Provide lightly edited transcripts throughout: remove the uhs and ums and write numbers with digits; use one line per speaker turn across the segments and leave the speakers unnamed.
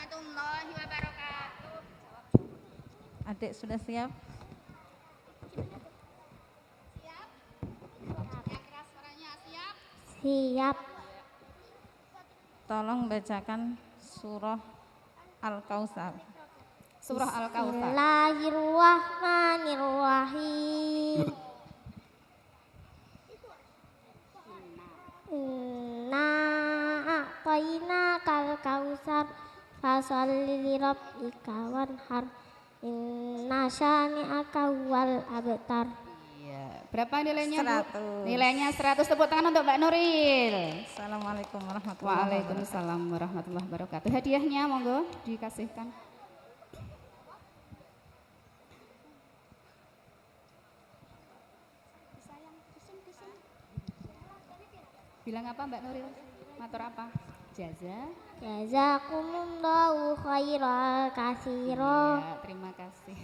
warahmatullahi wabarakatuh.
Adik sudah siap?
Siap? Yang keras suaranya siap?
Siap.
Tolong bacakan surah Al-Kautsar.
Surah Al-Kautsar.
Bismillahirrahmanirrahim. Inna a'tainakal kautsar fasholli lirabbika wanhar. Inna syani'aka huwal abtar.
Iya. Berapa nilainya, Bu?
100.
Nilainya 100. Tepuk tangan untuk Mbak Nuril.
Assalamualaikum warahmatullahi wabarakatuh.
Waalaikumsalam warahmatullahi wabarakatuh. Hadiahnya monggo dikasihkan. Bilang apa Mbak Nuril? Matur apa? Jaza.
Jazakumullahu khairan katsira.
Iya, terima kasih.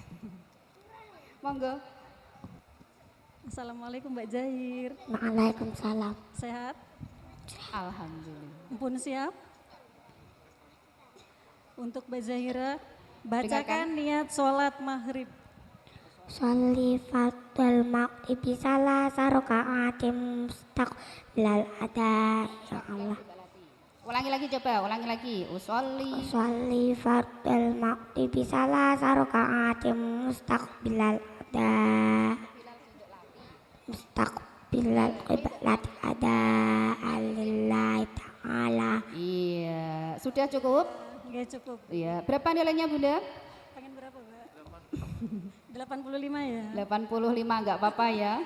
Monggo.
Assalamualaikum Mbak Zahir.
Waalaikumsalam.
Sehat?
Alhamdulillah.
Mumpun siap? Untuk Mbak Zahira, bacakan niat sholat maghrib.
Sholli fardal maghribi salasa raka'atin mustaqbilal ada. Ya Allah.
Ulangi lagi coba, ulangi lagi. Usolli.
Sholli fardal maghribi salasa raka'atin mustaqbilal ada. Mustaqbilal qiblat ada alillahi ta'ala.
Iya, sudah cukup?
Enggak cukup.
Iya, berapa nilainya Bunda?
Pengen berapa Mbak? 85 ya?
85, enggak apa-apa ya.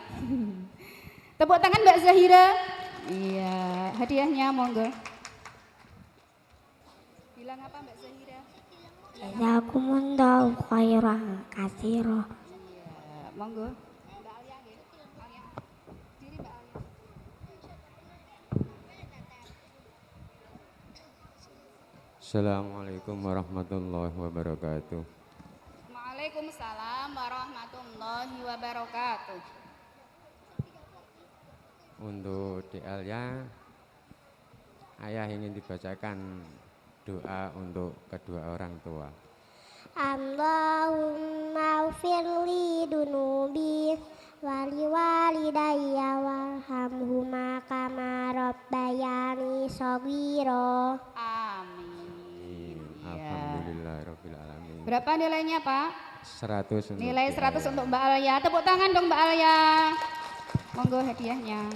Tepuk tangan Mbak Zahira. Iya, hadiahnya monggo. Bilang apa Mbak Zahira?
Jazakumullahu khairan katsira.
Iya, monggo. Mbak Alia nggih. Alia. Diri Mbak Alia.
Assalamualaikum warahmatullahi wabarakatuh.
Waalaikumsalam warahmatullahi wabarakatuh.
Untuk di Alia, ayah ingin dibacakan doa untuk kedua orang tua.
Allahumma ufirli dunubi wali walidayya warhamhuma kama rabbayani shaghira.
Amin. Iya.
Alhamdulillahirabbil alamin.
Berapa nilainya, Pak?
100 untuk
Nilai
di
100
Alia.
untuk Mbak Alia. Tepuk tangan dong Mbak Alia. Monggo hadiahnya.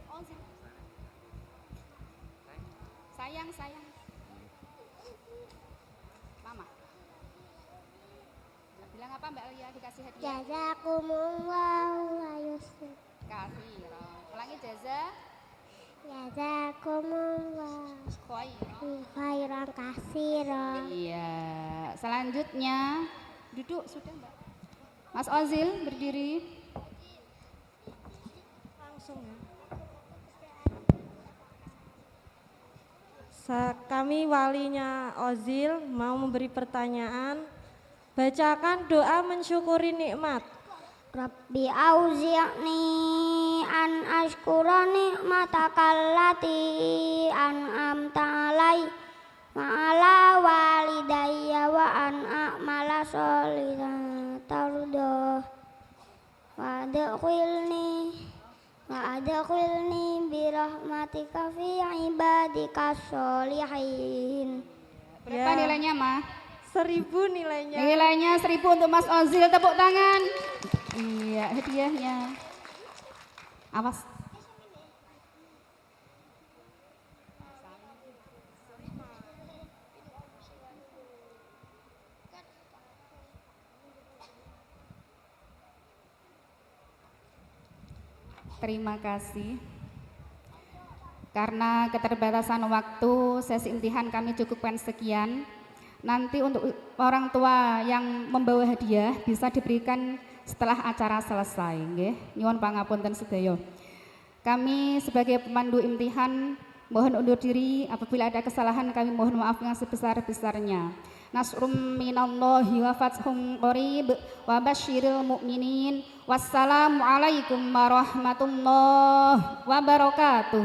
Onzil. Sayang. Mama. Bilang apa Mbak Alia dikasih hadiah?
Jazakumullahu khairan.
Kasih. Ulangi jaza.
Jazakumullahu
Khair.
khairan katsira.
Iya, selanjutnya duduk sudah Mbak. Mas Ozil berdiri.
Langsung ya. Kami walinya Ozil mau memberi pertanyaan. Bacakan doa mensyukuri nikmat.
Rabbi auzi'ni an ashkura ni'matakallati an'amta alai ma'ala walidayya wa an a'mala sholihan tardoh wa adkhilni birahmatika fi ibadika sholihin.
Berapa
Ya.
nilainya, Ma?
1000 nilainya.
Nilainya 1000 untuk Mas Ozil. Tepuk tangan. Iya, hadiahnya. Awas. Terima kasih. Karena keterbatasan waktu, sesi imtihan kami cukupkan sekian. Nanti untuk orang tua yang membawa hadiah bisa diberikan setelah acara selesai. Nggih, nyuwun pangapunten sedaya. Kami sebagai pemandu imtihan mohon undur diri, apabila ada kesalahan kami mohon maaf yang sebesar-besarnya. nasrum minallahi wa fathun qarib wa basyiril mu'minin. Wassalamualaikum warahmatullahi wabarakatuh.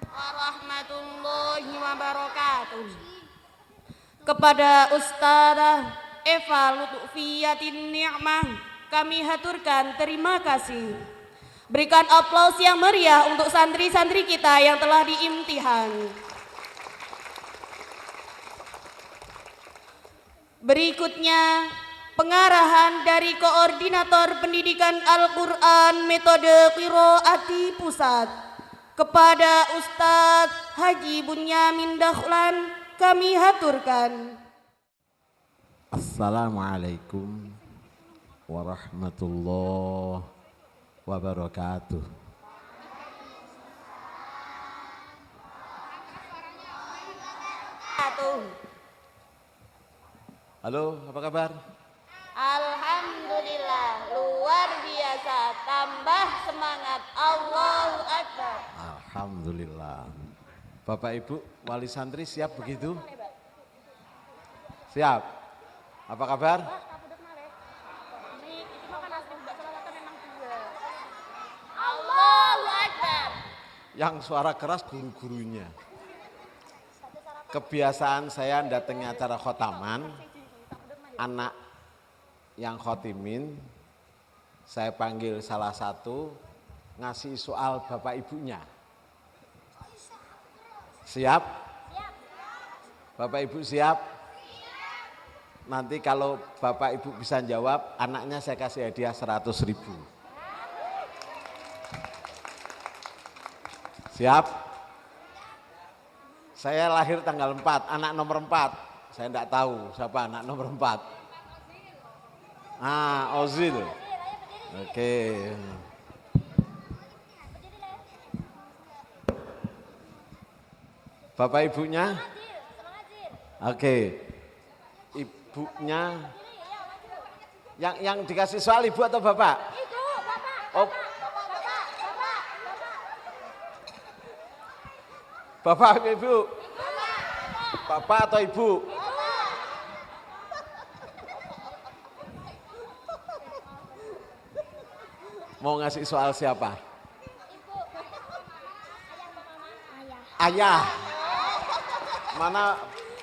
Warahmatullahi wabarakatuh. Kepada Ustazah Eva Lutfiyatin Ni'mah kami haturkan terima kasih. Berikan aplaus yang meriah untuk santri-santri kita yang telah diimtihan. Berikutnya pengarahan dari Koordinator Pendidikan Al-Quran Metode Qiraati Pusat kepada Ustadz Haji Bunyamin Dahlan kami haturkan.
Assalamualaikum warahmatullahi wabarakatuh. Halo, apa kabar?
Alhamdulillah, luar biasa, tambah semangat, Allahu Akbar.
Alhamdulillah. Bapak Ibu wali santri siap begitu? Siap. Apa kabar?
Allahu Akbar.
Yang suara keras guru-gurunya. Kebiasaan saya datangnya acara khotaman, anak yang khotimin, saya panggil salah satu, ngasih soal bapak ibunya. Siap? Bapak ibu siap? Nanti kalau bapak ibu bisa jawab, anaknya saya kasih hadiah 100.000. Siap? Saya lahir tanggal 4, anak nomor 4. Saya enggak tahu siapa anak nomor 4. Ozil. Oke. Bapak ibunya? Oke. Ibunya yang dikasih soal ibu atau bapak?
Ibu, bapak.
Oh. Bapak atau ibu? Bapak atau ibu? Mau ngasih soal siapa? Ayah. Mana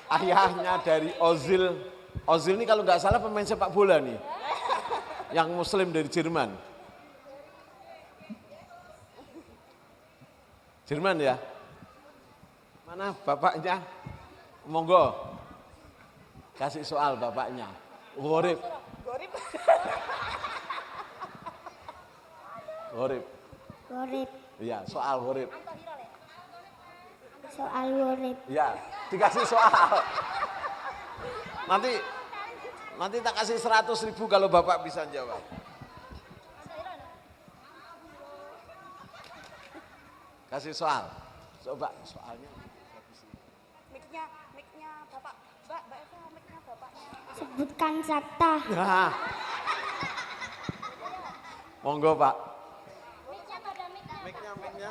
ayahnya dari Ozil? Ozil ini kalau nggak salah pemain sepak bola nih, yang muslim dari Jerman. Jerman ya? Mana bapaknya? Monggo. Kasih soal bapaknya. Gorib. Gorib.
Gorib.
Iya, soal gorib.
Soal gorib.
Iya, dikasih soal. Nanti tak kasih 100.000 kalau bapak bisa jawab. Kasih soal. Coba soalnya.
Mic-nya Bapak, Mbak Eva, mic-nya Bapaknya.
Sebutkan sakta.
Nah. Monggo Pak. Mic-nya.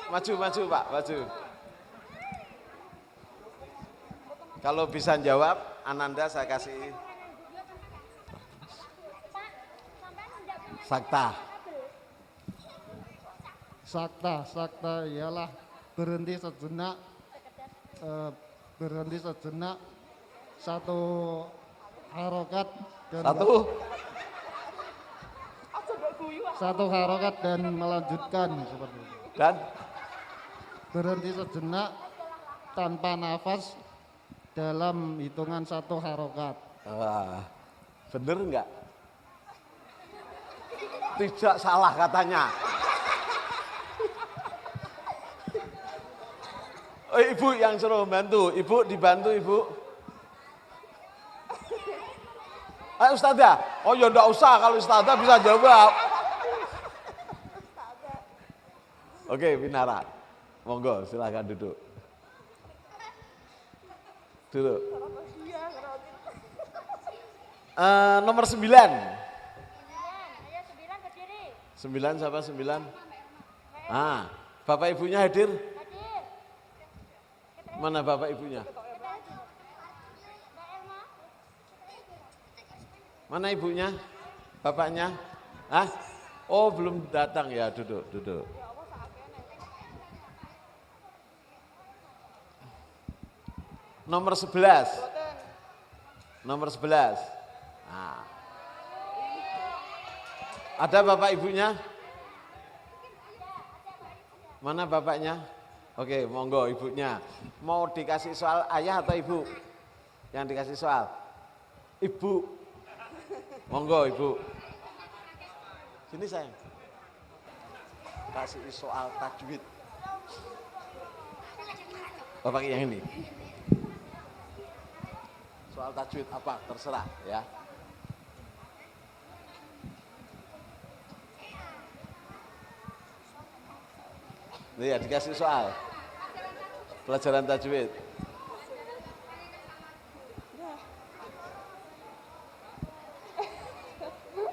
Maju Pak, maju. Kalau bisa jawab, Ananda saya kasih sakta.
Sakta ialah berhenti sejenak, satu harokat dan melanjutkan seperti itu.
Dan
berhenti sejenak tanpa nafas dalam hitungan satu harokat.
Bener enggak? Tidak salah katanya. Oh, ibu yang suruh bantu, ibu dibantu ibu. Ayo Ustazah, oh ya enggak usah kalau Ustazah bisa jawab. Oke, Binara, monggo silakan duduk. Nomor 9. 9 siapa 9? Bapak ibunya hadir? Mana bapak ibunya? Mana ibunya? Bapaknya? Hah? Oh, belum datang ya, duduk. Nomor 11. Nomor 11. Nah. Ada bapak ibunya? Mana bapaknya? Oke, monggo ibunya. Mau dikasih soal ayah atau ibu? Yang dikasih soal? Ibu. Monggo ibu. Sini sayang. Kasih soal tajwid. Bapak yang ini. Soal tajwid apa? Terserah ya. Iya, dikasih soal. Pelajaran tajwid.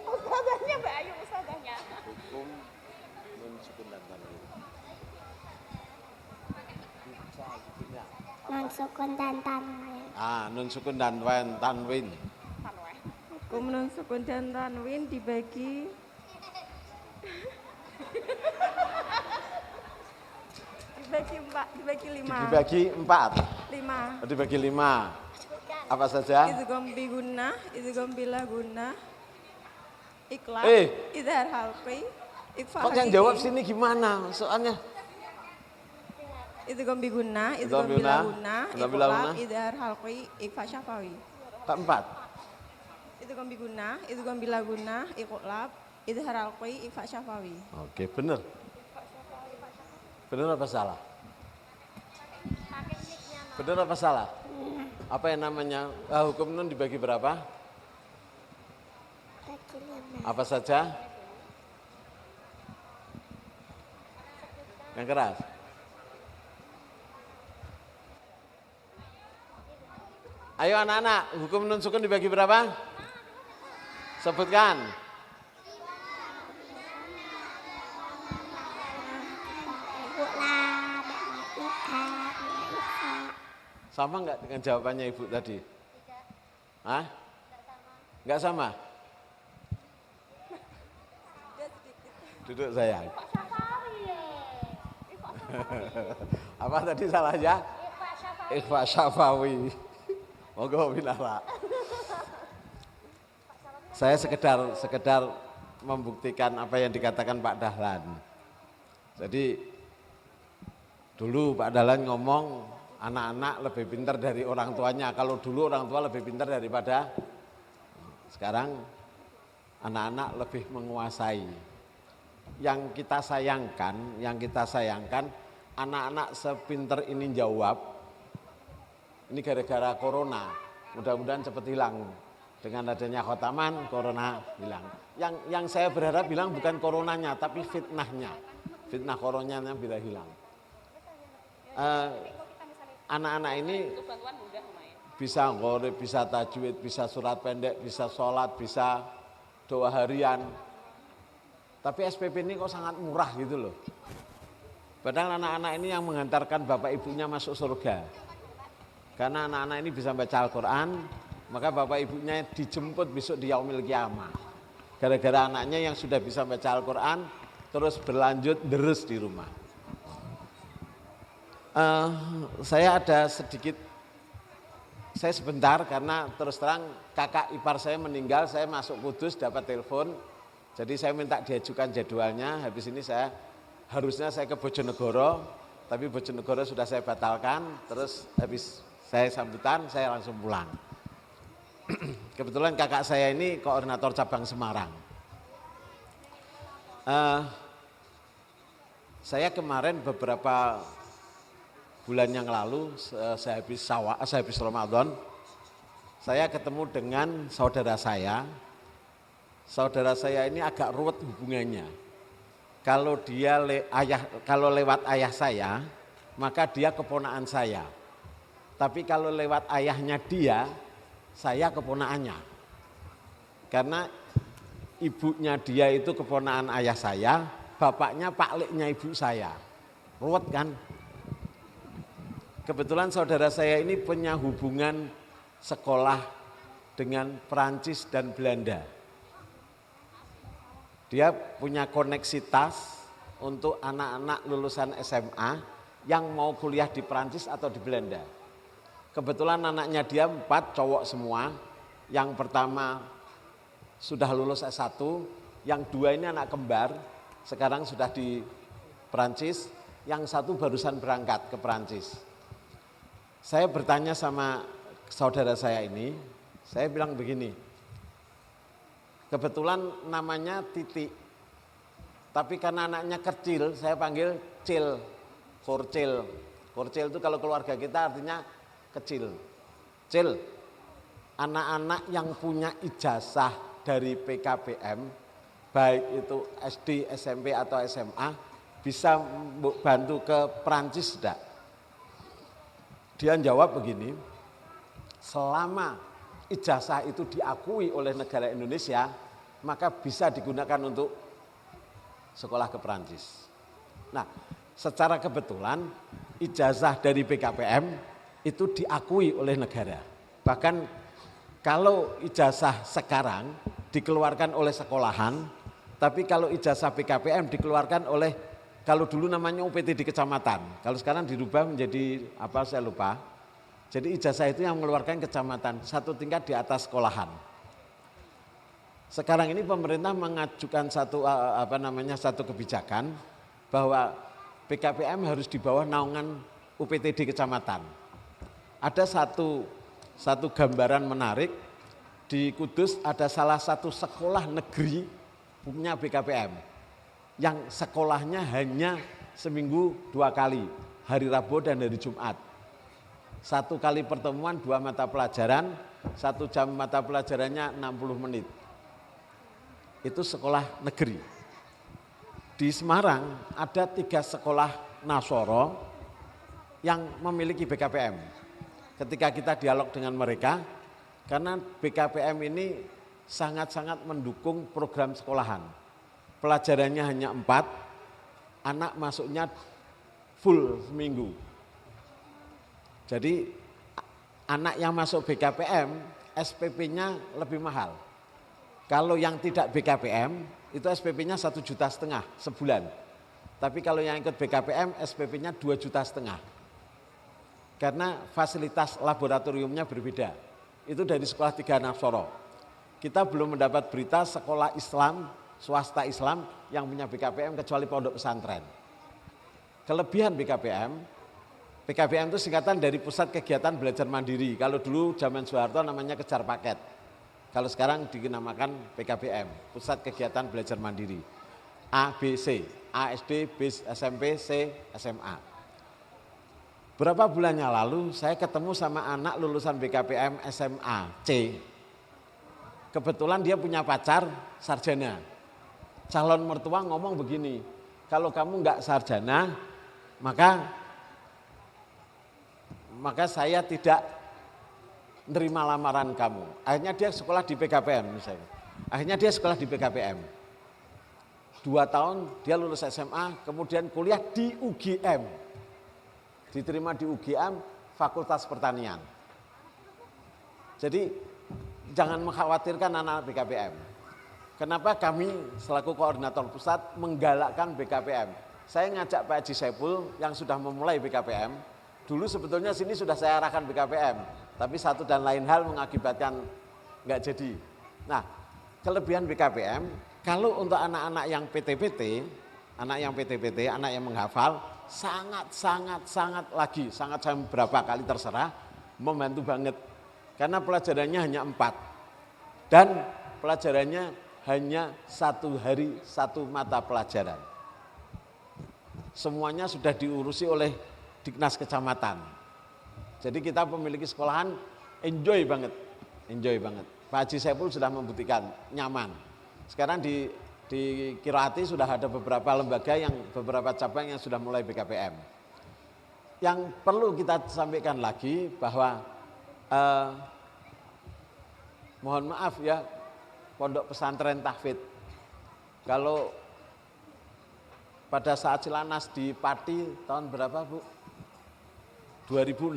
Ustazahnya Mbak Ayu, ustazahnya.
Hukum nun sukun dan tanwin.
Non sukun dan tanwin.
Nun sukun dan tanwin.
Hukum nun sukun dan tanwin dibagi dibagi 5.
Dibagi 4.
5.
Dibagi 5. Apa saja?
Idgham bi gunnah, idgham bila gunnah, iqlab, idhar halqi, ikhfa.
Kok yang jawab sini gimana? Soalnya
idgham bi gunnah, idgham bila gunnah, iqlab, idhar halqi, ikhfa syafawi.
Keempat.
Idgham bi gunnah, idgham bila gunnah, iqlab, idhar halqi, ikhfa syafawi.
Oke, benar. Benar apa salah? Benar apa salah? Apa yang namanya hukum nun dibagi berapa?
Bagi 5.
Apa saja? Yang keras. Ayo anak-anak, hukum nun sukun dibagi berapa? Sebutkan. Sama enggak dengan jawabannya ibu tadi? Hah? Enggak sama? Duduk sayang. Apa tadi salahnya? Ikhfa syafawi. Monggo binara. Saya sekedar membuktikan apa yang dikatakan Pak Dahlan. Jadi dulu Pak Dahlan ngomong anak-anak lebih pintar dari orang tuanya. Kalau dulu orang tua lebih pintar daripada sekarang anak-anak lebih menguasai. Yang kita sayangkan anak-anak sepinter ini jawab. Ini gara-gara corona. Mudah-mudahan cepat hilang. Dengan adanya khotaman, corona hilang. Yang saya berharap bilang bukan coronanya, tapi fitnahnya. Fitnah coronanya bila hilang. Anak-anak ini bisa ngorib, bisa tajwid, bisa surat pendek, bisa sholat, bisa doa harian. Tapi SPP ini kok sangat murah gitu loh. Padahal anak-anak ini yang menghantarkan bapak ibunya masuk surga. Karena anak-anak ini bisa baca Al-Quran, maka bapak ibunya dijemput besok di yaumil qiyamah. Gara-gara anaknya yang sudah bisa baca Al-Quran, terus berlanjut deres di rumah. Saya ada sedikit, saya sebentar karena terus terang kakak ipar saya meninggal, saya masuk Kudus dapat telepon, jadi saya minta diajukan jadwalnya, habis ini harusnya saya ke Bojonegoro, tapi Bojonegoro sudah saya batalkan, terus habis saya sambutan, saya langsung pulang. Kebetulan kakak saya ini koordinator cabang Semarang. Saya kemarin beberapa bulan yang lalu sehabis Ramadan, saya ketemu dengan saudara saya. Saudara saya ini agak ruwet hubungannya. Kalau dia kalau lewat ayah saya, maka dia keponakan saya. Tapi kalau lewat ayahnya dia, saya keponakannya. Karena ibunya dia itu keponakan ayah saya, bapaknya pakliknya ibu saya. Ruwet kan? kebetulan saudara saya ini punya hubungan sekolah dengan Perancis dan Belanda. Dia punya koneksitas untuk anak-anak lulusan SMA yang mau kuliah di Perancis atau di Belanda. Kebetulan anaknya dia 4 cowok semua. Yang pertama sudah lulus S1, yang 2 ini anak kembar, sekarang sudah di Perancis, yang 1 barusan berangkat ke Perancis. Saya bertanya sama saudara saya ini, saya bilang begini, kebetulan namanya Titi, tapi karena anaknya kecil, saya panggil Cil, Korcil. Korcil itu kalau keluarga kita artinya kecil. Cil, anak-anak yang punya ijazah dari PKBM, baik itu SD, SMP atau SMA, bisa bantu ke Perancis tidak? Dia jawab begini, selama ijazah itu diakui oleh negara Indonesia, maka bisa digunakan untuk sekolah ke Perancis. Nah, secara kebetulan ijazah dari PKPM itu diakui oleh negara. Bahkan kalau ijazah sekarang dikeluarkan oleh sekolahan, tapi kalau ijazah PKPM dikeluarkan oleh, kalau dulu namanya UPT di kecamatan, kalau sekarang dirubah menjadi apa saya lupa. Jadi ijazah itu yang mengeluarkan kecamatan, 1 tingkat di atas sekolahan. Sekarang ini pemerintah mengajukan satu kebijakan bahwa PKPM harus di bawah naungan UPT di kecamatan. Ada satu gambaran menarik, di Kudus ada salah satu sekolah negeri punya PKPM yang sekolahnya hanya seminggu 2 kali, hari Rabu dan hari Jumat. 1 kali pertemuan 2 mata pelajaran, 1 jam mata pelajarannya 60 menit. Itu sekolah negeri. Di Semarang ada 3 sekolah Nasoro yang memiliki BKPM. Ketika kita dialog dengan mereka, karena BKPM ini sangat-sangat mendukung program sekolahan. Pelajarannya hanya 4, anak masuknya full seminggu. Jadi anak yang masuk BKPM, SPP-nya lebih mahal. Kalau yang tidak BKPM, itu SPP-nya 1,5 juta sebulan. Tapi kalau yang ikut BKPM, SPP-nya 2,5 juta. Karena fasilitas laboratoriumnya berbeda. Itu dari sekolah 3 Nasoro. Kita belum mendapat berita sekolah Islam, swasta Islam yang punya BKPM kecuali pondok pesantren. Kelebihan BKPM, PKBM itu singkatan dari Pusat Kegiatan Belajar Mandiri. Kalau dulu zaman Soeharto namanya Kejar Paket. Kalau sekarang dinamakan PKBM, Pusat Kegiatan Belajar Mandiri. A, B, C, A, SD, B, SMP, C, SMA. Berapa bulannya lalu saya ketemu sama anak lulusan BKPM SMA C. Kebetulan dia punya pacar sarjana. Calon mertua ngomong begini, kalau kamu enggak sarjana, maka saya tidak nerima lamaran kamu. Akhirnya dia sekolah di PKPM misalnya. Akhirnya dia sekolah di PKPM. 2 tahun dia lulus SMA, kemudian kuliah di UGM. Diterima di UGM Fakultas Pertanian. Jadi jangan mengkhawatirkan anak-anak BKPM. Kenapa kami selaku koordinator pusat menggalakkan BKPM? Saya ngajak Pak Haji Saiful yang sudah memulai BKPM. Dulu sebetulnya sini sudah saya arahkan BKPM, tapi satu dan lain hal mengakibatkan nggak jadi. Nah, kelebihan BKPM, kalau untuk anak-anak yang PTPT, anak yang menghafal, sangat berapa kali terserah, membantu banget. Karena pelajarannya hanya 4, dan pelajarannya hanya 1 hari 1 mata pelajaran. Semuanya sudah diurusi oleh Diknas Kecamatan. Jadi kita memiliki sekolahan enjoy banget. Pak Haji Saiful sudah membuktikan nyaman. Sekarang di Kiraati sudah ada beberapa lembaga beberapa cabang yang sudah mulai BKPM. Yang perlu kita sampaikan lagi bahwa mohon maaf ya, Pondok Pesantren Tahfidz. Kalau pada saat Cilanas di Pati tahun berapa Bu? 2006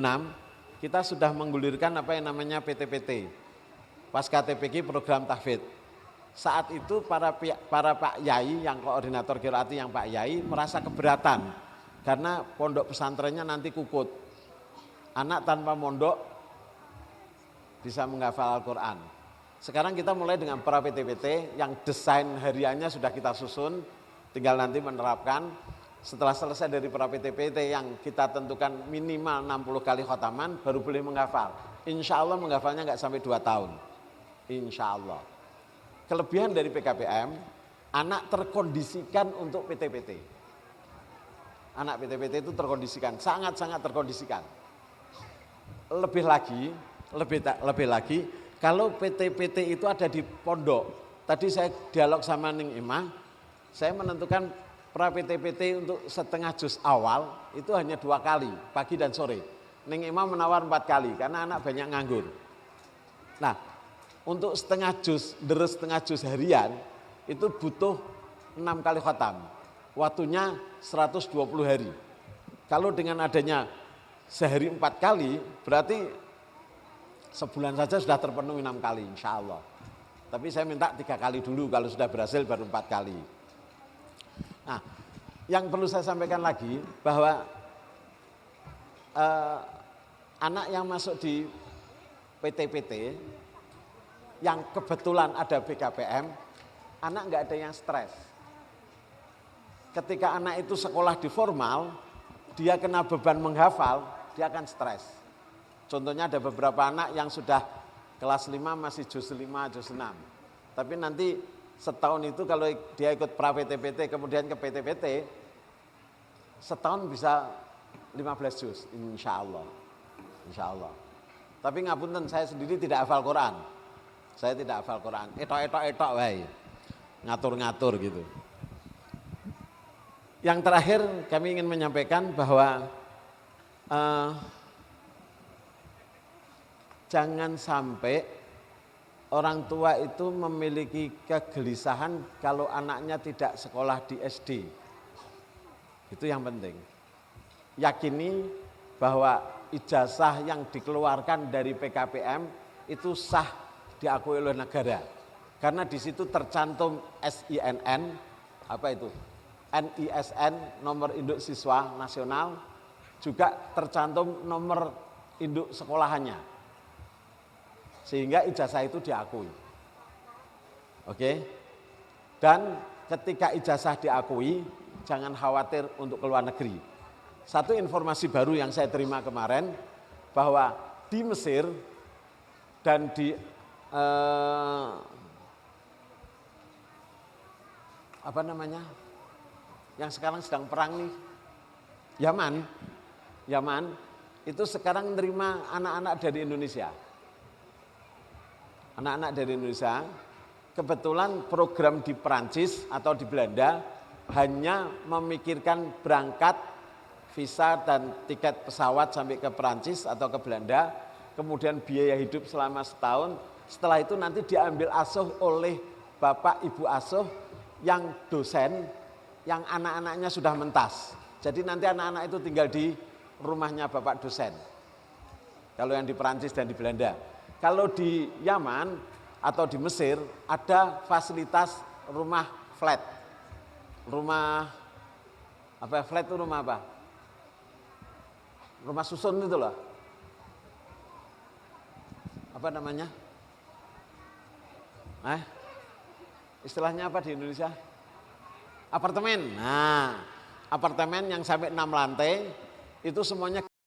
kita sudah menggulirkan apa yang namanya PTPT, Pasca TPQ Program Tahfidz. Saat itu para Pak Yai yang koordinator qiraati yang Pak Yai merasa keberatan karena pondok pesantrennya nanti kukut. Anak tanpa mondok bisa menghafal Al-Quran. Sekarang kita mulai dengan para PTPT yang desain hariannya sudah kita susun, tinggal nanti menerapkan. Setelah selesai dari para PTPT yang kita tentukan minimal 60 kali khotaman baru boleh menghafal. Insya Allah menghafalnya nggak sampai 2 tahun. Insya Allah. Kelebihan dari PKPM, anak terkondisikan untuk PTPT. Anak PTPT itu terkondisikan, sangat-sangat terkondisikan. Lebih lagi, kalau PTPT itu ada di pondok. Tadi saya dialog sama Ning Imah, saya menentukan pra PTPT untuk setengah juz awal itu hanya 2 kali, pagi dan sore. Ning Imah menawar 4 kali karena anak banyak nganggur. Nah, untuk setengah juz harian itu butuh 6 kali khatam. Waktunya 120 hari. Kalau dengan adanya sehari 4 kali, berarti sebulan saja sudah terpenuhi 6 kali insya Allah. Tapi saya minta 3 kali dulu, kalau sudah berhasil baru 4 kali. Nah, yang perlu saya sampaikan lagi bahwa anak yang masuk di PTPT yang kebetulan ada BKPM, anak nggak ada yang stres. Ketika anak itu sekolah di formal, dia kena beban menghafal, dia akan stres. Contohnya ada beberapa anak yang sudah kelas 5 masih juz 5, juz 6. Tapi nanti setahun itu kalau dia ikut pra PTPT kemudian ke PTPT, setahun bisa 15 juz, insya Allah. Insya Allah. Tapi ngapunten, saya sendiri tidak hafal Quran. Saya tidak hafal Quran. Etok wae. Ngatur-ngatur gitu. Yang terakhir kami ingin menyampaikan bahwa jangan sampai orang tua itu memiliki kegelisahan kalau anaknya tidak sekolah di SD. Itu yang penting. Yakini bahwa ijazah yang dikeluarkan dari PKPM itu sah diakui oleh negara. Karena di situ tercantum SINN, apa itu? NISN, nomor induk siswa nasional, juga tercantum nomor induk sekolahannya. Sehingga ijazah itu diakui. Oke? Dan ketika ijazah diakui, jangan khawatir untuk keluar negeri. Satu informasi baru yang saya terima kemarin, bahwa di Mesir dan di apa namanya, yang sekarang sedang perang nih, Yaman itu sekarang menerima anak-anak dari Indonesia. Anak-anak dari Indonesia, kebetulan program di Perancis atau di Belanda hanya memikirkan berangkat, visa dan tiket pesawat sampai ke Perancis atau ke Belanda, kemudian biaya hidup selama setahun. Setelah itu nanti diambil asuh oleh bapak ibu asuh yang dosen, yang anak-anaknya sudah mentas. Jadi nanti anak-anak itu tinggal di rumahnya bapak dosen. Kalau yang di Perancis dan di Belanda. Kalau di Yaman atau di Mesir ada fasilitas rumah flat. Rumah apa, flat itu rumah apa? Rumah susun itu loh. Apa namanya? Istilahnya apa di Indonesia? Apartemen. Nah, apartemen yang sampai 6 lantai itu semuanya